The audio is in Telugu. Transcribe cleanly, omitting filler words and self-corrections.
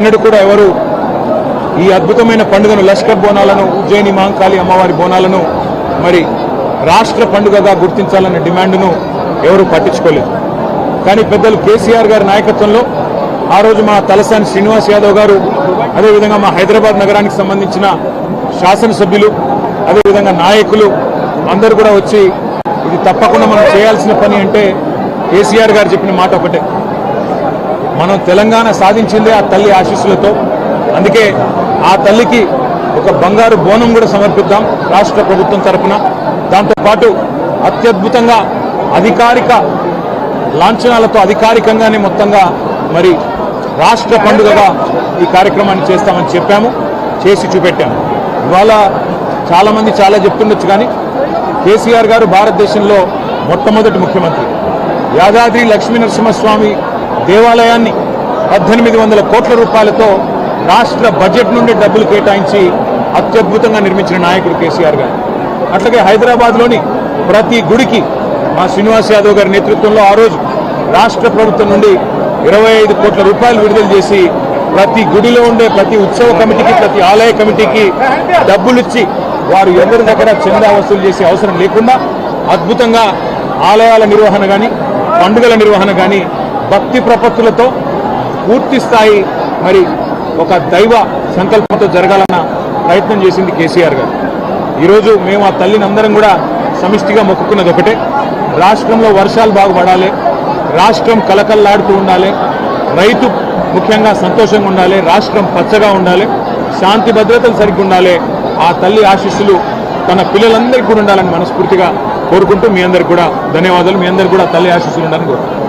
ఎన్నడూ కూడా ఎవరు ఈ అద్భుతమైన పండుగను లష్కర్ బోనాలను ఉజ్జయిని మహంకాళి అమ్మవారి బోనాలను మరి రాష్ట్ర పండుగగా గుర్తించాలన్న డిమాండ్ను ఎవరు పట్టించుకోలేదు. కానీ పెద్దలు కేసీఆర్ గారి నాయకత్వంలో ఆ రోజు మా తలసాని శ్రీనివాస్ యాదవ్ గారు, అదేవిధంగా మా హైదరాబాద్ నగరానికి సంబంధించిన శాసనసభ్యులు, అదేవిధంగా నాయకులు అందరూ కూడా వచ్చి ఇది తప్పకుండా మనం చేయాల్సిన పని అంటే కేసీఆర్ గారు చెప్పిన మాట ఒకటే, మనం తెలంగాణ సాధించిందే ఆ తల్లి ఆశీస్సులతో. అందుకే ఆ తల్లికి ఒక బంగారు బోనం కూడా సమర్పిద్దాం రాష్ట్ర ప్రభుత్వం తరఫున. దాంతోపాటు అత్యద్భుతంగా అధికారిక లాంఛనాలతో అధికారికంగానే మొత్తంగా మరి రాష్ట్ర పండుగగా ఈ కార్యక్రమాన్ని చేస్తామని చెప్పాము, చేసి చూపెట్టాము. ఇవాళ చాలామంది చాలా చెప్తుండొచ్చు, కానీ కేసీఆర్ గారు భారతదేశంలో మొట్టమొదటి ముఖ్యమంత్రి. యాదాద్రి లక్ష్మీనరసింహస్వామి దేవాలయాన్ని 1800 కోట్ల రూపాయలతో రాష్ట్ర బడ్జెట్ నుండి డబ్బులు కేటాయించి అత్యద్భుతంగా నిర్మించిన నాయకుడు కేసీఆర్ గారు. అట్లాగే హైదరాబాద్లోని ప్రతి గుడికి మా శ్రీనివాస్ యాదవ్ గారి నేతృత్వంలో ఆ రోజు రాష్ట్ర ప్రభుత్వం నుండి 25 కోట్ల రూపాయలు విడుదల చేసి ప్రతి గుడిలో ఉండే ప్రతి ఉత్సవ కమిటీకి, ప్రతి ఆలయ కమిటీకి డబ్బులిచ్చి వారు ఎవరి దగ్గర చందా వసూలు చేసే అవసరం లేకుండా అద్భుతంగా ఆలయాల నిర్వహణ కానీ, పండుగల నిర్వహణ కానీ భక్తి ప్రపత్తులతో పూర్తి స్థాయి మరి ఒక దైవ సంకల్పంతో జరగాలన్న ప్రయత్నం చేసింది కేసీఆర్ గారు. ఈరోజు మేము ఆ తల్లిని అందరం కూడా సమిష్టిగా మొక్కుకున్నది ఒకటే, రాష్ట్రంలో వర్షాలు బాగుపడాలి, రాష్ట్రం కలకల్లాడుతూ ఉండాలి, రైతు ముఖ్యంగా సంతోషంగా ఉండాలి, రాష్ట్రం పచ్చగా ఉండాలి, శాంతి భద్రతలు సరిగ్గా ఉండాలి. ఆ తల్లి ఆశీస్సులు తన పిల్లలందరికీ కూడా ఉండాలని మనస్ఫూర్తిగా కోరుకుంటూ మీ అందరికి కూడా ధన్యవాదాలు. మీ అందరికి కూడా తల్లి ఆశీస్సులు ఉండాలని కోరుకుంటున్నాను.